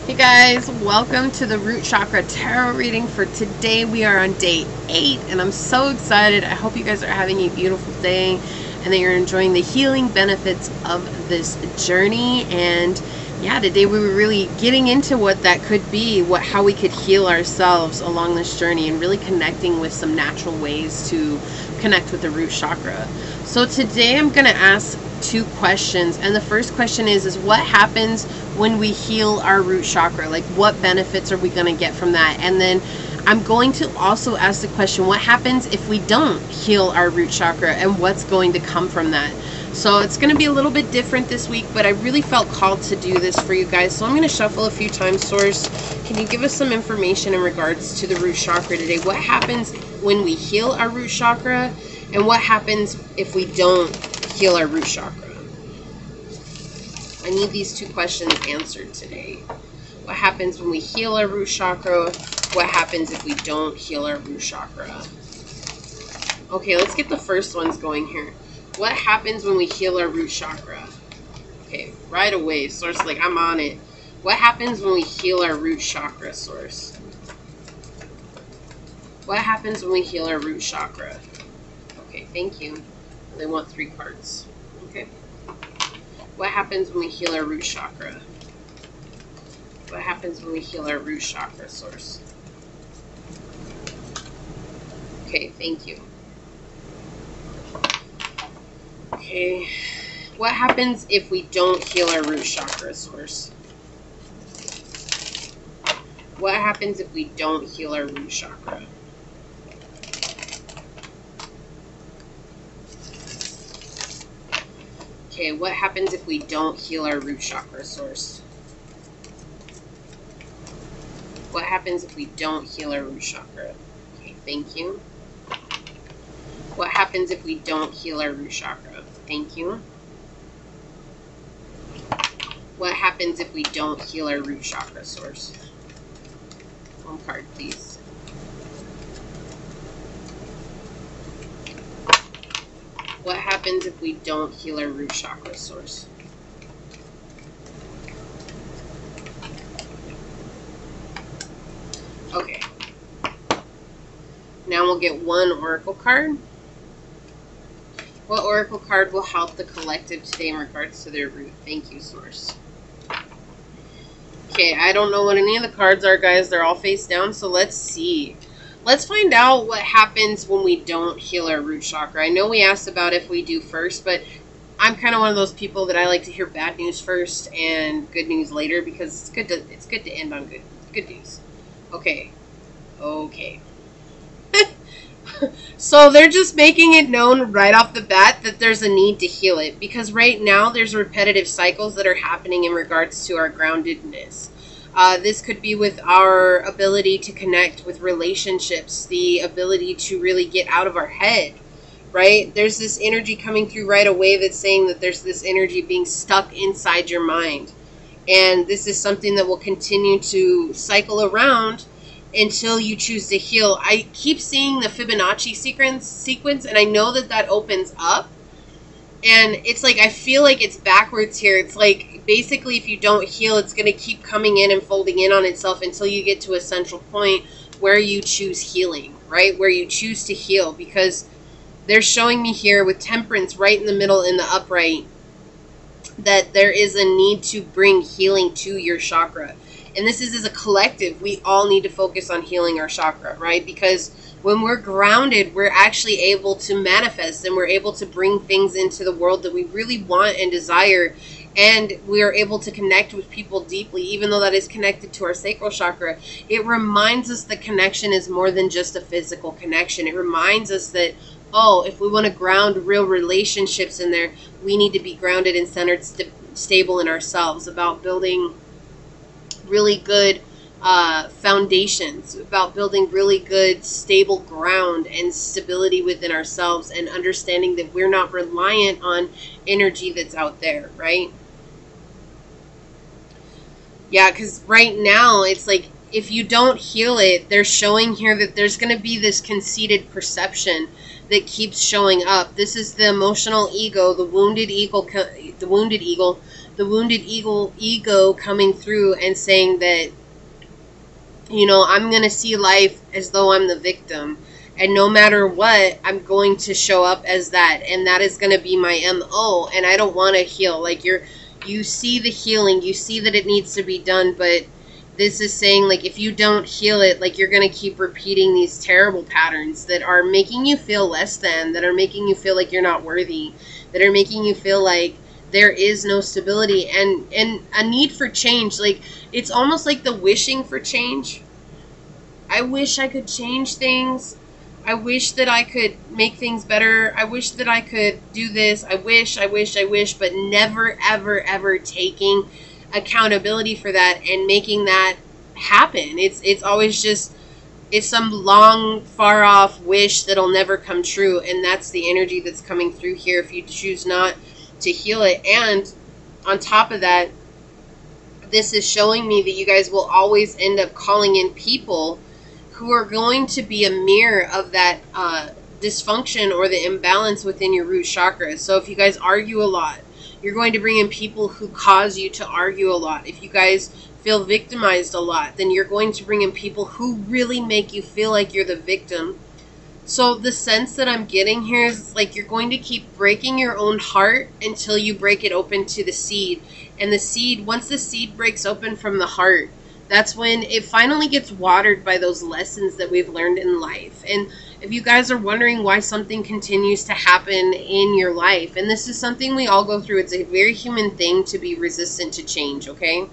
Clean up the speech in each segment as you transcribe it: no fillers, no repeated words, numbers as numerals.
Hey guys, welcome to the Root Chakra Tarot reading for today. We are on day 8 and I'm so excited. I hope you guys are having a beautiful day and that you're enjoying the healing benefits of this journey. And yeah, today we were really getting into what that could be, how we could heal ourselves along this journey and really connecting with some natural ways to connect with the root chakra. So today I'm going to ask 2 questions, and the first question is what happens when we heal our root chakra? Like, what benefits are we going to get from that? And then I'm going to also ask the question, what happens if we don't heal our root chakra, and what's going to come from that? So it's going to be a little bit different this week, but I really felt called to do this for you guys. So I'm going to shuffle a few times. Source, can you give us some information in regards to the root chakra today? What happens when we heal our root chakra, and what happens if we don't heal our root chakra? I need these 2 questions answered today. What happens when we heal our root chakra? What happens if we don't heal our root chakra? Okay, let's get the first ones going here. What happens when we heal our root chakra? Okay, right away, Source, like, I'm on it. What happens when we heal our root chakra, Source? What happens when we heal our root chakra? Okay, thank you. They want 3 cards. Okay. What happens when we heal our root chakra? What happens when we heal our root chakra, Source? Okay, thank you. Okay. What happens if we don't heal our root chakra, Source? What happens if we don't heal our root chakra? Okay, what happens if we don't heal our root chakra, Source? What happens if we don't heal our root chakra? Okay, thank you. What happens if we don't heal our root chakra? Thank you. What happens if we don't heal our root chakra, Source? 1 card, please. What happens if we don't heal our root chakra, Source? Okay. Now we'll get 1 oracle card. What oracle card will help the collective today in regards to their root? Thank you, Source. Okay, I don't know what any of the cards are, guys. They're all face down, so let's see. Let's find out what happens when we don't heal our root chakra. I know we asked about if we do first, but I'm kind of one of those people that I like to hear bad news first and good news later, because it's good to end on good news. Okay. Okay. So they're just making it known right off the bat that there's a need to heal it, because right now there's repetitive cycles that are happening in regards to our groundedness. This could be with our ability to connect with relationships, the ability to really get out of our head, right? There's this energy coming through right away that's saying that there's this energy being stuck inside your mind. And this is something that will continue to cycle around until you choose to heal. I keep seeing the Fibonacci sequence, and I know that that opens up. And it's like, I feel like it's backwards here. It's like, basically, if you don't heal, it's going to keep coming in and folding in on itself until you get to a central point where you choose healing, right? Where you choose to heal, because they're showing me here with Temperance right in the middle in the upright that there is a need to bring healing to your chakra. And this is as a collective, we all need to focus on healing our chakra, right? Because when we're grounded, we're actually able to manifest, and we're able to bring things into the world that we really want and desire. And we are able to connect with people deeply, even though that is connected to our sacral chakra. It reminds us that connection is more than just a physical connection. It reminds us that, oh, if we want to ground real relationships in there, we need to be grounded and centered, stable in ourselves, about building really good foundations, about building really good stable ground and stability within ourselves, and understanding that we're not reliant on energy that's out there, right? Yeah, because right now it's like, if you don't heal it, they're showing here that there's going to be this conceited perception that keeps showing up. This is the emotional ego, the wounded eagle the wounded ego coming through and saying that, you know, I'm going to see life as though I'm the victim. And no matter what, I'm going to show up as that. And that is going to be my MO. And I don't want to heal. Like, you see the healing. You see that it needs to be done. But this is saying, like, if you don't heal it, like, you're going to keep repeating these terrible patterns that are making you feel less than, that are making you feel like you're not worthy, that are making you feel like there is no stability and a need for change. Like, it's almost like the wishing for change. I wish I could change things. I wish that I could make things better. I wish that I could do this. I wish, but never, ever, ever taking accountability for that and making that happen. It's always just, it's some long, far off wish that'll never come true. And that's the energy that's coming through here if you choose not to heal it. And on top of that, this is showing me that you guys will always end up calling in people who are going to be a mirror of that dysfunction or the imbalance within your root chakra. So if you guys argue a lot, you're going to bring in people who cause you to argue a lot. If you guys feel victimized a lot, then you're going to bring in people who really make you feel like you're the victim. So the sense that I'm getting here is like you're going to keep breaking your own heart until you break it open to the seed. And the seed, once the seed breaks open from the heart, that's when it finally gets watered by those lessons that we've learned in life. And if you guys are wondering why something continues to happen in your life, and this is something we all go through, it's a very human thing to be resistant to change, okay?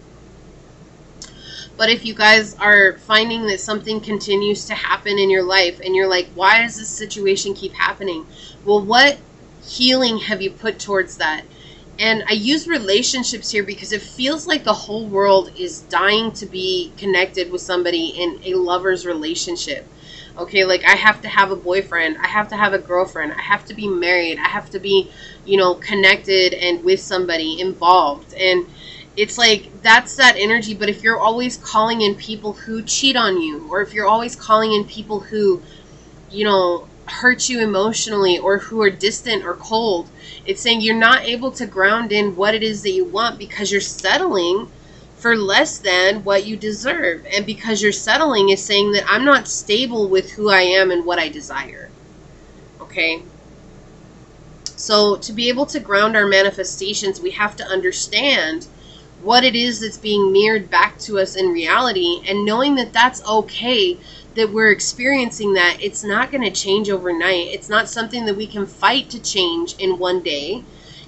But if you guys are finding that something continues to happen in your life and you're like, why does this situation keep happening? Well, what healing have you put towards that? And I use relationships here because it feels like the whole world is dying to be connected with somebody in a lover's relationship. Okay, like I have to have a boyfriend, I have to have a girlfriend, I have to be married, I have to be, you know, connected and with somebody involved. And it's like, that's that energy. But if you're always calling in people who cheat on you, or if you're always calling in people who, you know, hurt you emotionally, or who are distant or cold, it's saying you're not able to ground in what it is that you want because you're settling for less than what you deserve. And because you're settling is saying that I'm not stable with who I am and what I desire. Okay? So to be able to ground our manifestations, we have to understand what it is that's being mirrored back to us in reality, and knowing that that's okay, that we're experiencing that. It's not going to change overnight. It's not something that we can fight to change in one day.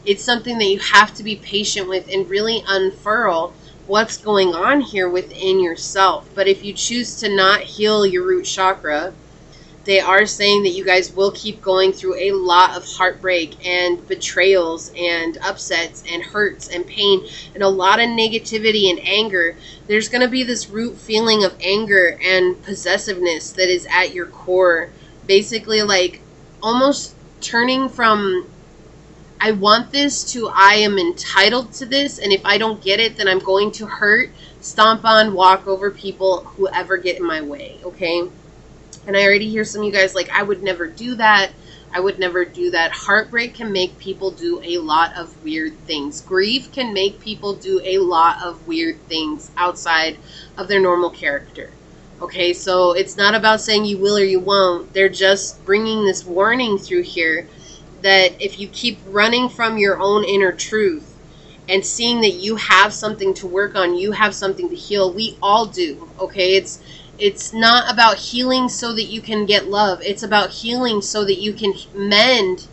It's something that you have to be patient with and really unfurl what's going on here within yourself. But if you choose to not heal your root chakra, they are saying that you guys will keep going through a lot of heartbreak and betrayals and upsets and hurts and pain and a lot of negativity and anger. There's going to be this root feeling of anger and possessiveness that is at your core. Basically, like almost turning from I want this to I am entitled to this, and if I don't get it, then I'm going to hurt, stomp on, walk over people who ever get in my way, okay? And I already hear some of you guys like, I would never do that. I would never do that. Heartbreak can make people do a lot of weird things. Grief can make people do a lot of weird things outside of their normal character. Okay, so it's not about saying you will or you won't. They're just bringing this warning through here that if you keep running from your own inner truth and seeing that you have something to work on, you have something to heal, we all do, okay? It's not about healing so that you can get love. It's about healing so that you can mend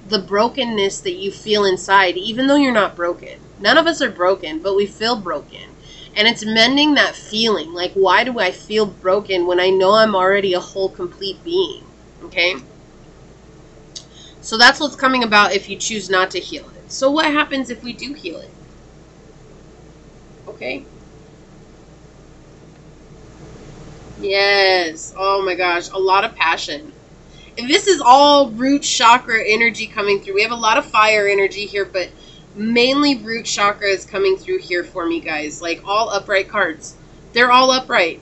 the brokenness that you feel inside, even though you're not broken. None of us are broken, but we feel broken. And it's mending that feeling. Like, why do I feel broken when I know I'm already a whole, complete being? Okay? So that's what's coming about if you choose not to heal it. So what happens if we do heal it? Okay? Yes. Oh my gosh. A lot of passion. And this is all root chakra energy coming through. We have a lot of fire energy here, but mainly root chakra is coming through here for me, guys. Like all upright cards. They're all upright.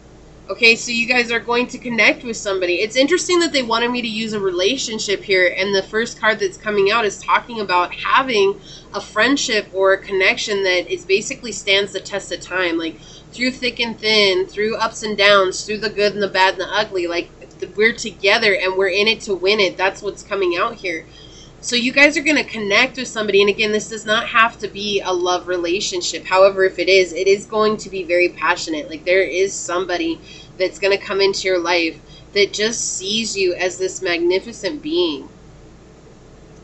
Okay, so you guys are going to connect with somebody. It's interesting that they wanted me to use a relationship here, and the first card that's coming out is talking about having a friendship or a connection that is basically stands the test of time. Like, through thick and thin, through ups and downs, through the good and the bad and the ugly. Like, we're together and we're in it to win it. That's what's coming out here. So you guys are going to connect with somebody. And again, this does not have to be a love relationship. However, if it is going to be very passionate. Like, there is somebody that's going to come into your life that just sees you as this magnificent being.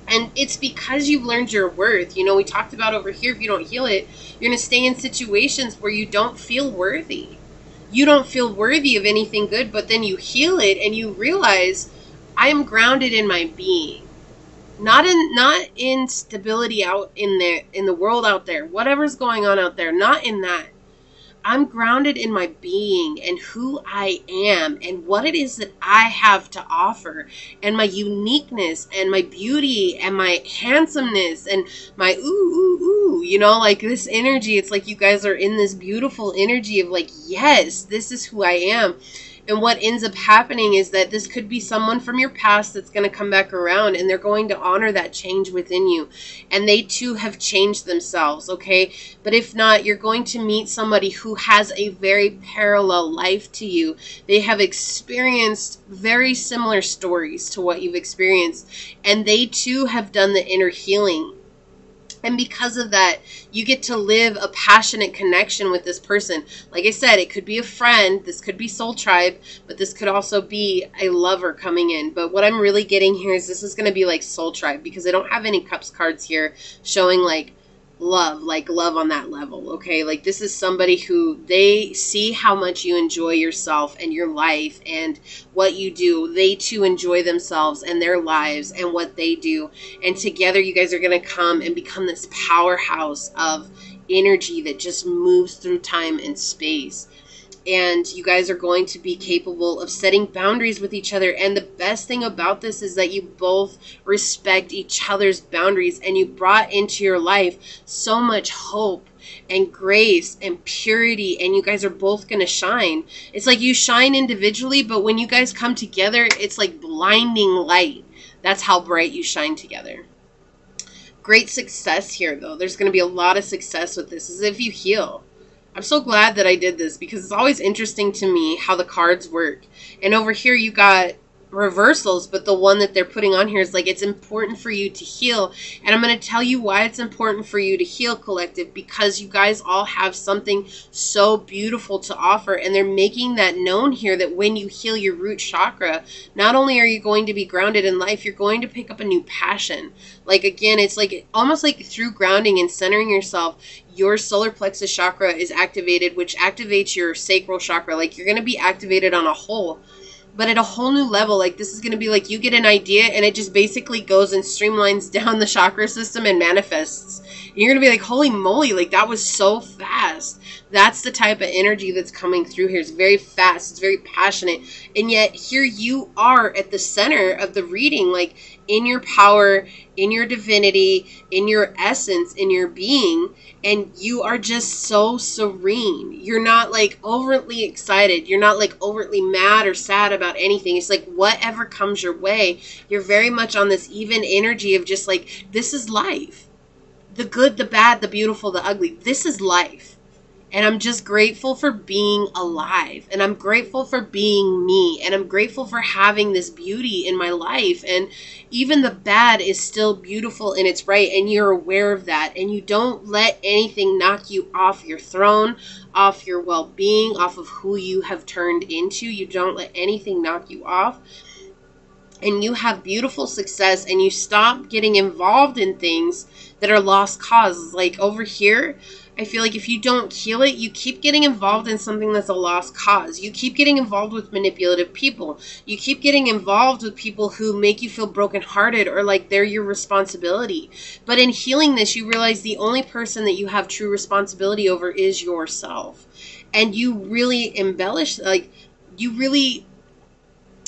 And it's because you've learned your worth. You know, we talked about over here, if you don't heal it, you're going to stay in situations where you don't feel worthy. You don't feel worthy of anything good, but then you heal it and you realize, I am grounded in my being. Not in stability out in the world out there, whatever's going on out there, not in that. I'm grounded in my being and who I am and what it is that I have to offer, and my uniqueness and my beauty and my handsomeness and my ooh, you know, like this energy. It's like you guys are in this beautiful energy of like, yes, this is who I am. And what ends up happening is that this could be someone from your past that's going to come back around, and they're going to honor that change within you. And they too have changed themselves, okay? But if not, you're going to meet somebody who has a very parallel life to you. They have experienced very similar stories to what you've experienced, and they too have done the inner healing. And because of that, you get to live a passionate connection with this person. Like I said, it could be a friend. This could be soul tribe. But this could also be a lover coming in. But what I'm really getting here is this is going to be like soul tribe. Because I don't have any cups cards here showing like love on that level. Okay, like this is somebody who they see how much you enjoy yourself and your life and what you do. They too enjoy themselves and their lives and what they do, and together you guys are going to come and become this powerhouse of energy that just moves through time and space. And you guys are going to be capable of setting boundaries with each other. And the best thing about this is that you both respect each other's boundaries, and you brought into your life so much hope and grace and purity, and you guys are both going to shine. It's like you shine individually, but when you guys come together, it's like blinding light. That's how bright you shine together. Great success here, though. There's going to be a lot of success with this, as if you heal. I'm so glad that I did this, because it's always interesting to me how the cards work. And over here you got reversals, but the one that they're putting on here is like, it's important for you to heal. And I'm going to tell you why it's important for you to heal, collective, because you guys all have something so beautiful to offer. And they're making that known here, that when you heal your root chakra, not only are you going to be grounded in life, you're going to pick up a new passion. Like, again, it's like almost like through grounding and centering yourself, your solar plexus chakra is activated, which activates your sacral chakra. Like, you're going to be activated on a whole, but at a whole new level. Like, this is going to be like you get an idea and it just basically goes and streamlines down the chakra system and manifests. And you're going to be like, holy moly, like that was so fast. That's the type of energy that's coming through here. It's very fast. It's very passionate. And yet here you are at the center of the reading, like in your power, in your divinity, in your essence, in your being. And you are just so serene. You're not like overtly excited. You're not like overtly mad or sad about anything. It's like whatever comes your way, you're very much on this even energy of just like, this is life. The good, the bad, the beautiful, the ugly. This is life. And I'm just grateful for being alive. And I'm grateful for being me. And I'm grateful for having this beauty in my life. And even the bad is still beautiful in its right. And you're aware of that. And you don't let anything knock you off your throne, off your well-being, off of who you have turned into. You don't let anything knock you off. And you have beautiful success. And you stop getting involved in things that are lost causes. Like over here, I feel like if you don't heal it, you keep getting involved in something that's a lost cause. You keep getting involved with manipulative people. You keep getting involved with people who make you feel brokenhearted or like they're your responsibility. But in healing this, you realize the only person that you have true responsibility over is yourself. And you really embellish, like you really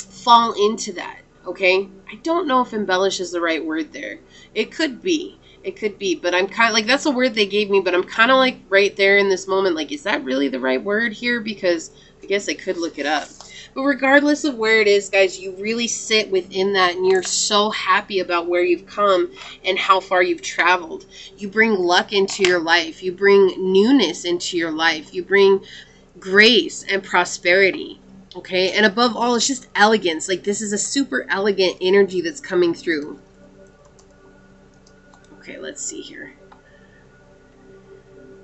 fall into that, okay? I don't know if embellish is the right word there. It could be. It could be, but I'm kind of like, that's a word they gave me, but I'm kind of like right there in this moment, like, is that really the right word here? Because I guess I could look it up. But regardless of where it is, guys, you really sit within that and you're so happy about where you've come and how far you've traveled. You bring luck into your life. You bring newness into your life. You bring grace and prosperity. Okay? And above all, it's just elegance. Like, this is a super elegant energy that's coming through. Okay, let's see here.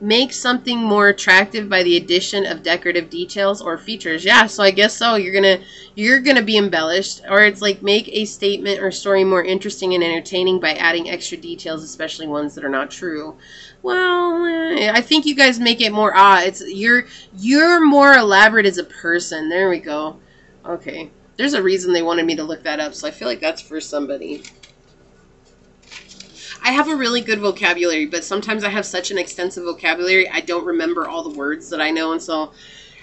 Make something more attractive by the addition of decorative details or features. Yeah, so I guess so. You're gonna be embellished, or it's like make a statement or story more interesting and entertaining by adding extra details, especially ones that are not true. Well, I think you guys make it more it's you're more elaborate as a person. There we go. Okay. There's a reason they wanted me to look that up, so I feel like that's for somebody. I have a really good vocabulary, but sometimes I have such an extensive vocabulary, I don't remember all the words that I know, and so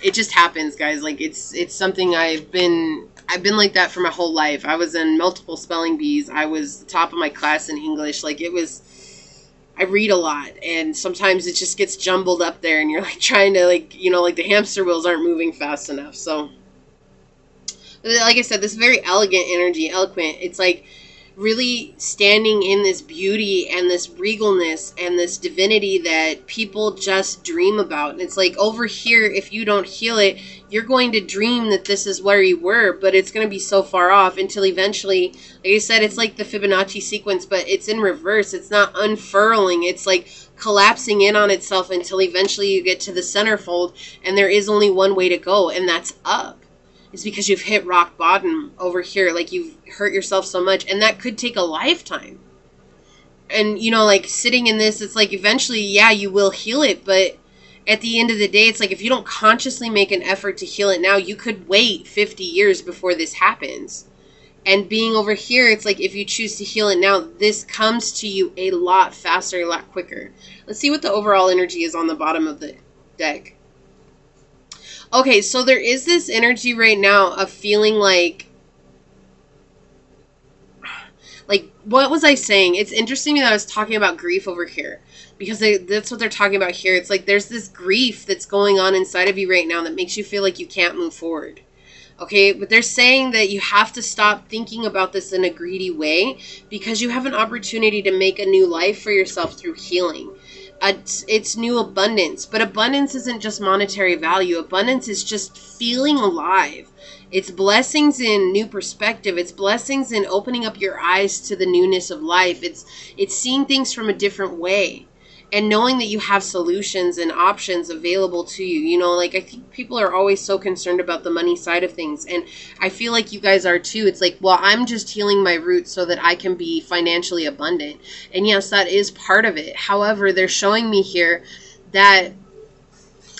it just happens, guys. Like, it's something I've been like that for my whole life. I was in multiple spelling bees. I was the top of my class in English. Like, I read a lot, and sometimes it just gets jumbled up there, and you're like trying to, like, you know, like the hamster wheels aren't moving fast enough. So, like I said, this very elegant energy, eloquent. It's like really standing in this beauty and this regalness and this divinity that people just dream about. And it's like over here, if you don't heal it, you're going to dream that this is where you were, but it's going to be so far off until eventually, like I said, it's like the Fibonacci sequence, but it's in reverse. It's not unfurling. It's like collapsing in on itself until eventually you get to the centerfold, and there is only one way to go, and that's up. Is because you've hit rock bottom over here. Like, you've hurt yourself so much, and that could take a lifetime. And, you know, like, sitting in this, it's like eventually, yeah, you will heal it, but at the end of the day, it's like if you don't consciously make an effort to heal it now, you could wait 50 years before this happens. And being over here, it's like if you choose to heal it now, this comes to you a lot faster, a lot quicker. Let's see what the overall energy is on the bottom of the deck. Okay, so there is this energy right now of feeling like, what was I saying? It's interesting that I was talking about grief over here, because that's what they're talking about here. It's like there's this grief that's going on inside of you right now that makes you feel like you can't move forward. Okay, but they're saying that you have to stop thinking about this in a greedy way, because you have an opportunity to make a new life for yourself through healing. It's new abundance, but abundance isn't just monetary value. Abundance is just feeling alive. It's blessings in new perspective. It's blessings in opening up your eyes to the newness of life. It's seeing things from a different way, and knowing that you have solutions and options available to you. You know, like, I think people are always so concerned about the money side of things, and I feel like you guys are too. It's like, well, I'm just healing my roots so that I can be financially abundant. And yes, that is part of it. However, they're showing me here that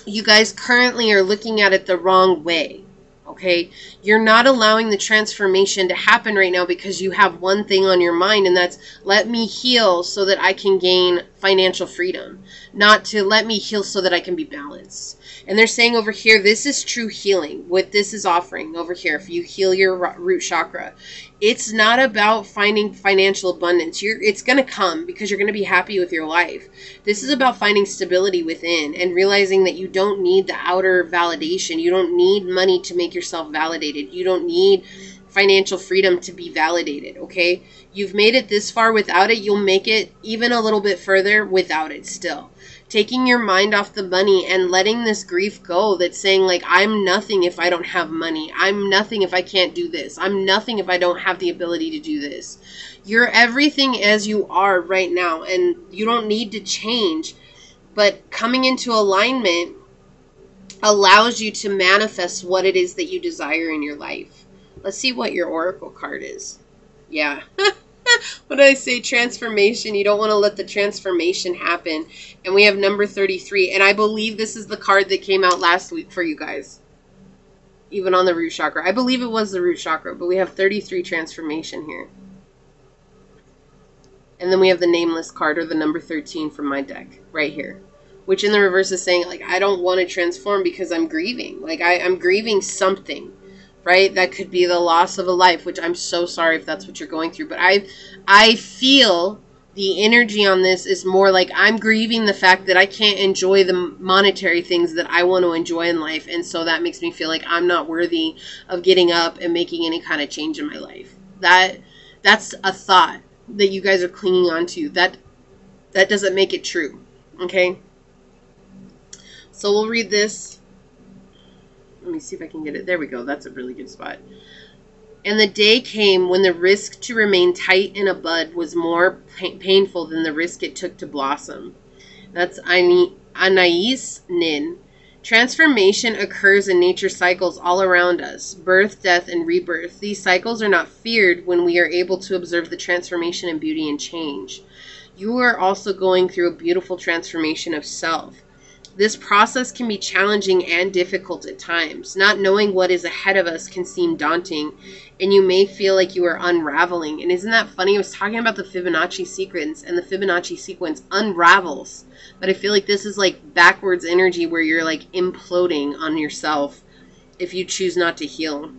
you guys currently are looking at it the wrong way. Okay, you're not allowing the transformation to happen right now because you have one thing on your mind, and that's let me heal so that I can gain financial freedom, not to let me heal so that I can be balanced. And they're saying over here, this is true healing. What this is offering over here, if you heal your root chakra, it's not about finding financial abundance. It's going to come because you're going to be happy with your life. This is about finding stability within and realizing that you don't need the outer validation. You don't need money to make yourself validated. You don't need financial freedom to be validated, okay? You've made it this far without it. You'll make it even a little bit further without it still. Taking your mind off the money and letting this grief go that's saying, like, I'm nothing if I don't have money. I'm nothing if I can't do this. I'm nothing if I don't have the ability to do this. You're everything as you are right now, and you don't need to change. But coming into alignment allows you to manifest what it is that you desire in your life. Let's see what your oracle card is. Yeah. What did I say? Transformation. You don't want to let the transformation happen. And we have number 33. And I believe this is the card that came out last week for you guys. Even on the root chakra. I believe it was the root chakra. But we have 33 transformation here. And then we have the nameless card, or the number 13 from my deck. Right here. Which in the reverse is saying, like, I don't want to transform because I'm grieving. Like, I'm grieving something. Right? That could be the loss of a life, which I'm so sorry if that's what you're going through. But I feel the energy on this is more like I'm grieving the fact that I can't enjoy the monetary things that I want to enjoy in life. And so that makes me feel like I'm not worthy of getting up and making any kind of change in my life. That's a thought that you guys are clinging on to. That doesn't make it true. Okay? So we'll read this. Let me see if I can get it. There we go. That's a really good spot. And the day came when the risk to remain tight in a bud was more painful than the risk it took to blossom. That's Anais Nin. Transformation occurs in nature cycles all around us. Birth, death, and rebirth. These cycles are not feared when we are able to observe the transformation and beauty and change. You are also going through a beautiful transformation of self. This process can be challenging and difficult at times. Not knowing what is ahead of us can seem daunting, and you may feel like you are unraveling. And isn't that funny? I was talking about the Fibonacci sequence, and the Fibonacci sequence unravels. But I feel like this is like backwards energy where you're like imploding on yourself if you choose not to heal.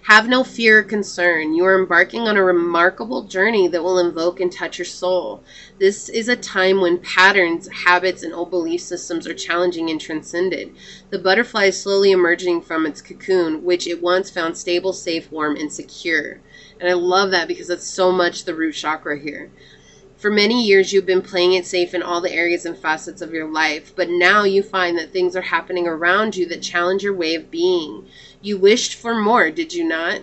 Have no fear or concern. You are embarking on a remarkable journey that will invoke and touch your soul. This is a time when patterns, habits, and old belief systems are challenging and transcended. The butterfly is slowly emerging from its cocoon, which it once found stable, safe, warm, and secure. And I love that because that's so much the root chakra here. For many years, you've been playing it safe in all the areas and facets of your life, but now you find that things are happening around you that challenge your way of being. You wished for more, did you not?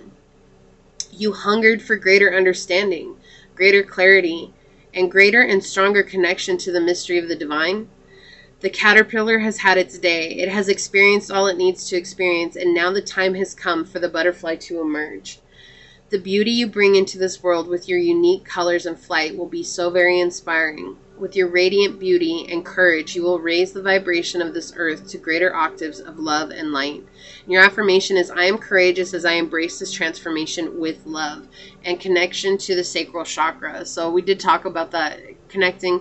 You hungered for greater understanding, greater clarity, and greater and stronger connection to the mystery of the divine. The caterpillar has had its day. It has experienced all it needs to experience, and now the time has come for the butterfly to emerge. The beauty you bring into this world with your unique colors and flight will be so very inspiring. With your radiant beauty and courage, you will raise the vibration of this earth to greater octaves of love and light. And your affirmation is, I am courageous as I embrace this transformation with love and connection to the sacral chakra. So we did talk about that, connecting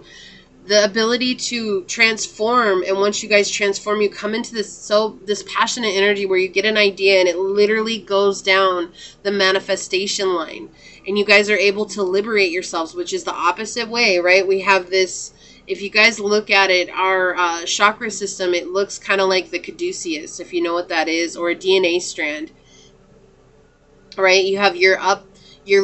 the ability to transform. And once you guys transform, you come into this passionate energy where you get an idea and it literally goes down the manifestation line, and you guys are able to liberate yourselves, which is the opposite way, right? We have this, if you guys look at it, our chakra system, it looks kind of like the caduceus, if you know what that is, or a DNA strand, right? You have your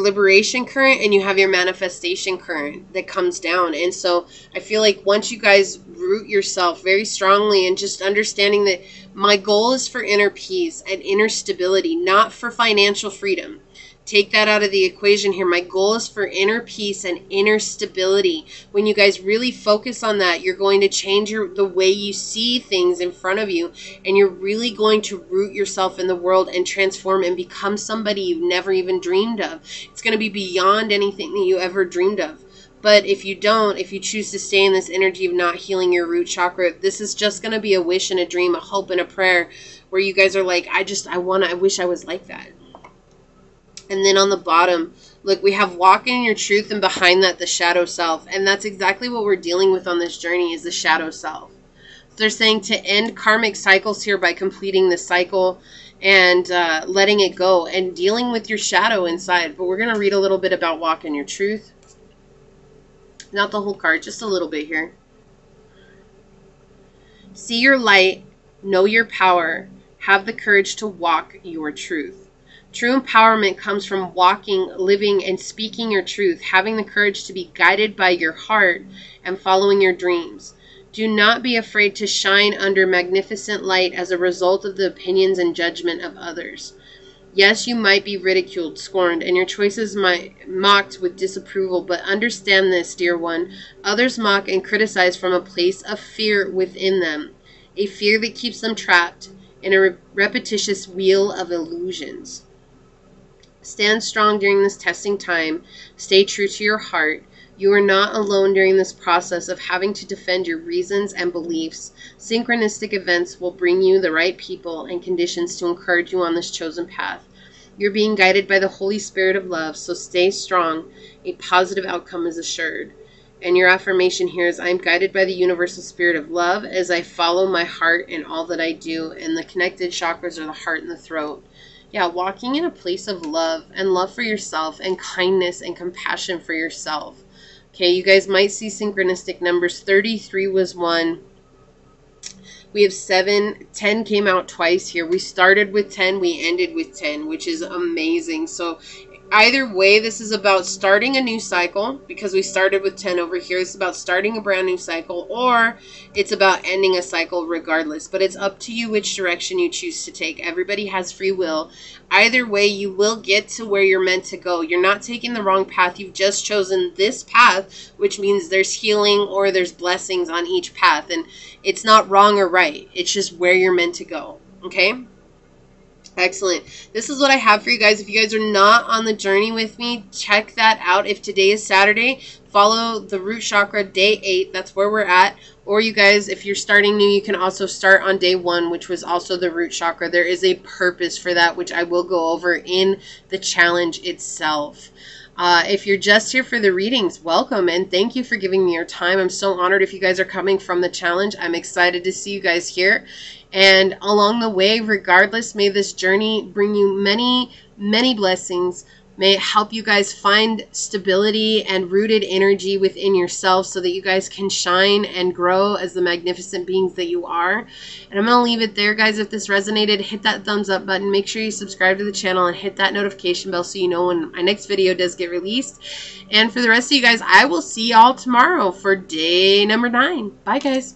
liberation current and you have your manifestation current that comes down. And so I feel like once you guys root yourself very strongly and just understanding that my goal is for inner peace and inner stability, not for financial freedom. Take that out of the equation here. My goal is for inner peace and inner stability. When you guys really focus on that, you're going to change the way you see things in front of you, and you're really going to root yourself in the world and transform and become somebody you've never even dreamed of. It's going to be beyond anything that you ever dreamed of. But if you don't, if you choose to stay in this energy of not healing your root chakra, this is just going to be a wish and a dream, a hope and a prayer, where you guys are like, I wish I was like that. And then on the bottom, look, we have walk in your truth, and behind that, the shadow self. And that's exactly what we're dealing with on this journey, is the shadow self. So they're saying to end karmic cycles here by completing the cycle and letting it go and dealing with your shadow inside. But we're going to read a little bit about walk in your truth. Not the whole card, just a little bit here. See your light, know your power, have the courage to walk your truth. True empowerment comes from walking, living, and speaking your truth, having the courage to be guided by your heart and following your dreams. Do not be afraid to shine under magnificent light as a result of the opinions and judgment of others. Yes, you might be ridiculed, scorned, and your choices might mocked with disapproval, but understand this, dear one. Others mock and criticize from a place of fear within them, a fear that keeps them trapped in a repetitious wheel of illusions. Stand strong during this testing time. Stay true to your heart. You are not alone during this process of having to defend your reasons and beliefs. Synchronistic events will bring you the right people and conditions to encourage you on this chosen path. You're being guided by the Holy Spirit of love, so stay strong. A positive outcome is assured. And your affirmation here is, I am guided by the universal spirit of love as I follow my heart in all that I do. And the connected chakras are the heart and the throat. Yeah, walking in a place of love and love for yourself and kindness and compassion for yourself. Okay, you guys might see synchronistic numbers. 33 was one. We have 7. 10 came out twice here. We started with 10. We ended with 10, which is amazing. So either way, this is about starting a new cycle, because we started with 10 over here. This is about starting a brand new cycle, or it's about ending a cycle regardless. But it's up to you which direction you choose to take. Everybody has free will. Either way, you will get to where you're meant to go. You're not taking the wrong path. You've just chosen this path, which means there's healing or there's blessings on each path. And it's not wrong or right. It's just where you're meant to go. Okay? Excellent. This is what I have for you guys. If you guys are not on the journey with me, check that out. If today is Saturday, follow the root chakra day 8. That's where we're at. Or you guys, if you're starting new, you can also start on day 1, which was also the root chakra. There is a purpose for that, which I will go over in the challenge itself. If you're just here for the readings, welcome, and thank you for giving me your time. I'm so honored if you guys are coming from the challenge. I'm excited to see you guys here. And along the way, regardless, may this journey bring you many, many blessings. May it help you guys find stability and rooted energy within yourself so that you guys can shine and grow as the magnificent beings that you are. And I'm going to leave it there, guys. If this resonated, hit that thumbs up button. Make sure you subscribe to the channel and hit that notification bell so you know when my next video does get released. And for the rest of you guys, I will see y'all tomorrow for day number 9. Bye, guys.